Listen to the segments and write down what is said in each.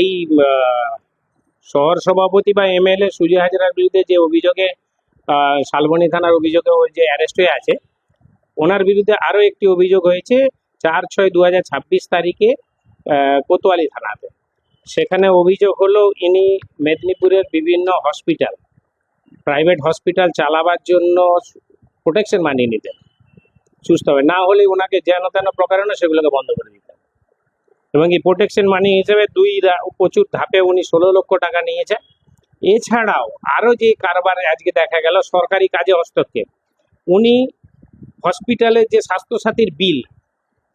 এই শহর সভাপতি বা এমএলএ সুজয় হাজরার বিরুদ্ধে যে অভিযোগে শালবনী থানার অভিযোগে ওই যে অ্যারেস্ট হয়ে আছে, ওনার বিরুদ্ধে আরও একটি অভিযোগ হয়েছে 4/6/2026 তারিখে কোতোয়ালি থানাতে। সেখানে অভিযোগ হলো ইনি মেদিনীপুরের বিভিন্ন হসপিটাল, প্রাইভেট হসপিটাল চালাবার জন্য প্রোটেকশন মানি নিতেন সুস্থ হবে, না হলে ওনাকে যেন তেন প্রকারণে সেগুলোকে বন্ধ করে দিতেন। এবং এই প্রোটেকশন মানি হিসেবে প্রচুর ধাপে উনি 16 লক্ষ টাকা নিয়েছে। এছাড়াও আরও যে কারবার আজকে দেখা গেল সরকারি কাজে হস্তক্ষেপ, উনি হসপিটালের যে স্বাস্থ্যসাথীর বিল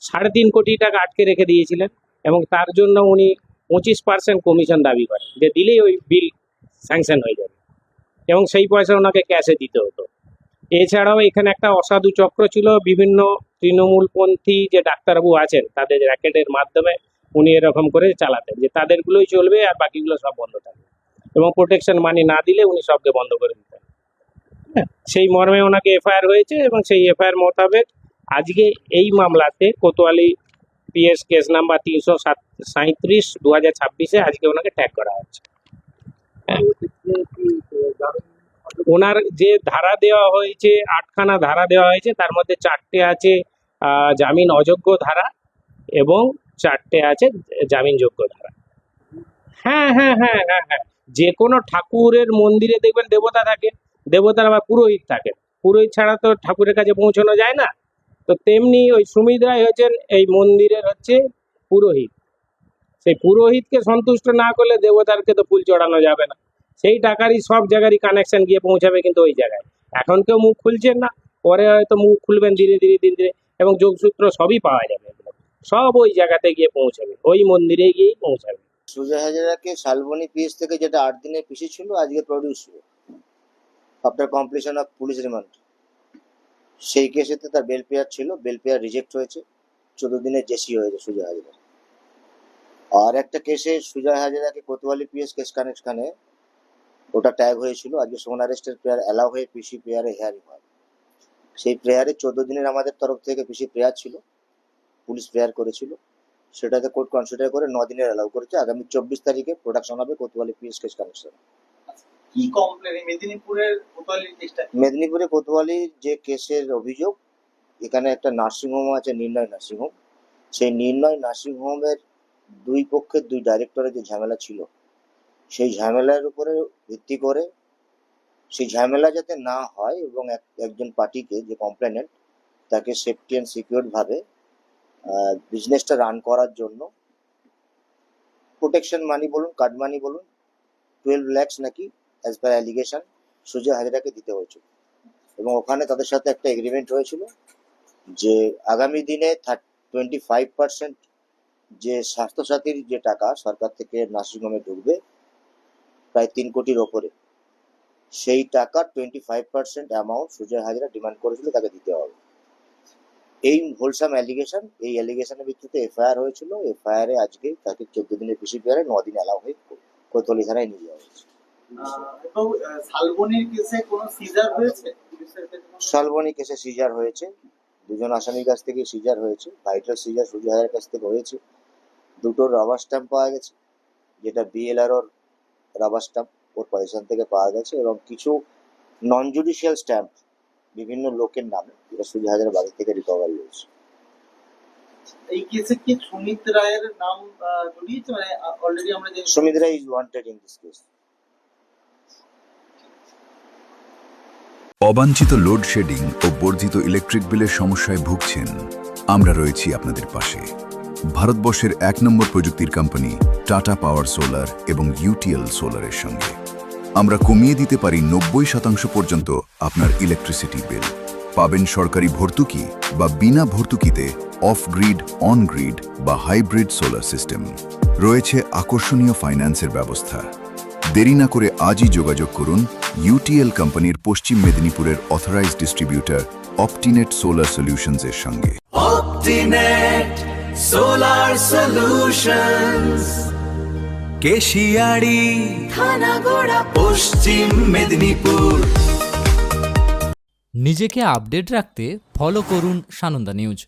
3.5 কোটি টাকা আটকে রেখে দিয়েছিলেন এবং তার জন্য উনি 25% কমিশন দাবি করেন যে দিলেই ওই বিল স্যাংশন হয়ে যাবে এবং সেই পয়সা ওনাকে ক্যাশে দিতে হতো। এছাড়াও এখানে একটা অসাধু চক্র ছিল, বিভিন্ন তৃণমূলপন্থী যে ডাক্তারবাবু আছেন তাদের র্যাকেটের মাধ্যমে উনি এরকম করে চালাতেন যে তাদেরগুলোই চলবে আর বাকিগুলো সব বন্ধ থাকবে এবং প্রোটেকশন মানি না দিলে উনি সবকে বন্ধ করে দিতেন। সেই মর্মে ওনাকে এফআইআর হয়েছে এবং সেই এফআইআর মোতাবেক আজকে এই মামলাতে কোতোয়ালি পিএস কেস নাম্বার 337/2026 আজকে ওনাকে ট্যাগ করা হচ্ছে। ওনার যে ধারা দেওয়া হয়েছে, 8খানা ধারা দেওয়া হয়েছে, তার মধ্যে 4টে আছে জামিন অযোগ্য ধারা এবং 4টে আছে জামিনযোগ্য ধারা। হ্যাঁ হ্যাঁ হ্যাঁ হ্যাঁ হ্যাঁ যে কোনো ঠাকুরের মন্দিরে দেখবেন দেবতা থাকে, দেবতার আবার পুরোহিত থাকে, পুরোহিত ছাড়া তো ঠাকুরের কাছে পৌঁছানো যায় না। তো তেমনি ওই সুমিত রায় হচ্ছেন এই মন্দিরের হচ্ছে পুরোহিত। সেই পুরোহিতকে সন্তুষ্ট না করলে দেবতারকে তো ফুল চড়ানো যাবে না, সেই টাকারই সব জায়গারই কানেকশন গিয়ে পৌঁছাবে কিন্তু ওই জায়গায়। এখন কেউ মুখ খুলছেন না, পরে হয়তো মুখ খুলবেন ধীরে ধীরে ধীরে ধীরে এবং যোগসূত্র সবই পাওয়া যাবে, সব ওই জায়গাতে গিয়ে পৌঁছাবে, ওই মন্দিরে গিয়েই পৌঁছাবে। সুজয় হাজরাকে শালবনী পিএস থেকে যেটা 8 দিনের পিছিয়ে ছিল আজকে প্রডিউস হলো after completion of police remand. সেই কেসেতে তার বেল পেয়ার ছিল, বেল পেয়ার রিজেক্ট হয়েছে, 14 দিনের জেসি হয়েছে সুজয় হাজরা। আর একটা কেসে সুজয় হাজরাকে কোতোয়ালি পিএস কেস কানেকশনে ওটা ট্যাগ হয়েছিল, আজকে সোন আরেস্টের প্রেয়ার অ্যালাউ হয়ে পিসি প্রেয়ারে হেয়ারিং হয়। সেই প্রেয়ারে 14 দিনের আমাদের তরফ থেকে পিসি প্রেয়ার ছিল, পুলিশ প্রেয়ার করেছিল, সেটাতে কোর্ট কনসিডার করে 9 দিনের অ্যালাউ করেছে। আগামী 24 তারিখে প্রোডাকশন হবে কোতোয়ালি পিএস কেস কানেকশন। কি কমপ্লেন মেদিনীপুরের কোতোয়ালির কেসটা? মেদিনীপুরে কোতোয়ালির যে কেসের অভিযোগ, এখানে একটা নার্সিংহোম আছে, নির্ণয় নার্সিংহোম। সেই নির্ণয় নার্সিংহোমের দুই পক্ষের দুই ডাইরেক্টরের যে ঝামেলা ছিল, সেই ঝামেলার উপরে ভিত্তি করে সেই ঝামেলা যাতে না হয় এবং একজন পার্টিকে যে কমপ্লেনেন্ট তাকে সেফটি অ্যান্ড সিকিউর ভাবে বিজনেসটা রান করার জন্য প্রোটেকশন মানি বলুন, কার্ড মানি বলুন, 12 lakhs নাকি অ্যাজ পার অ্যালিগেশন সুজয় হাজরাকে দিতে হয়েছিল। এবং ওখানে তাদের সাথে একটা এগ্রিমেন্ট হয়েছিল যে আগামী দিনে 25% যে স্বাস্থ্যসাথীর যে টাকা সরকার থেকে নার্সিংহোমে ঢুকবে প্রায় 3 কোটির ওপরে, সেই টাকার 25% অ্যামাউন্ট সুজয় হাজরা ডিমান্ড করেছিল তাকে দিতে হবে। এই হোলসাম অ্যালিগেশন, এই অ্যালিগেশনের ভিত্তিতে এফআইআর হয়েছিল। এফআইআরে আজকে তাকে 14 দিনের পিসি পেয়ারে 9 দিন অ্যালাউ হয়ে কোতোয়ালি থানায় নিয়ে যাওয়া হয়েছে। শালবনীর কেসে কোনো সিজার হয়েছে? শালবনী কেসে সিজার হয়েছে, 2 জন আসামির কাছ থেকে সিজার হয়েছে। ভাইটাল সিজার সুজয় হাজরার কাছ থেকে হয়েছে। 2টো রাবার স্ট্যাম্প পাওয়া গেছে, যেটা বিএলআরওর রাবার স্ট্যাম্প ওর পজিশন থেকে পাওয়া গেছে, এবং কিছু নন জুডিশিয়াল স্ট্যাম্প বিভিন্ন লোকের নামে, যেটা সুজয় হাজরার বাড়ি থেকে রিকভারি হয়েছে। এই কেসে কি সুমিত রায়ের নাম জড়িয়েছে? মানে অলরেডি আমরা যে Sumit Roy is wanted in this case. অবাঞ্ছিত লোডশেডিং ও বর্ধিত ইলেকট্রিক বিলের সমস্যায় ভুগছেন? আমরা রয়েছি আপনাদের পাশে। ভারতবর্ষের 1 নম্বর প্রযুক্তির কোম্পানি টাটা পাওয়ার সোলার এবং ইউটিএল সোলারের সঙ্গে আমরা কমিয়ে দিতে পারি 90% পর্যন্ত আপনার ইলেকট্রিসিটি বিল। পাবেন সরকারি ভর্তুকি বা বিনা ভর্তুকিতে অফ গ্রিড, অন গ্রিড বা হাইব্রিড সোলার সিস্টেম। রয়েছে আকর্ষণীয় ফাইন্যান্সের ব্যবস্থা। দেরি না করে আজই যোগাযোগ করুন ইউটিএল কোম্পানির পশ্চিম মেদিনীপুরের অথরাইজড ডিস্ট্রিবিউটর অপটিনেট সোলার সলিউশনস এর সঙ্গে। অপটিনেট সোলার সলিউশনস, কেশিয়াড়ি, থানাগড়া, পশ্চিম মেদিনীপুর। নিজেকে আপডেট রাখতে ফলো করুন সানন্দা নিউজ।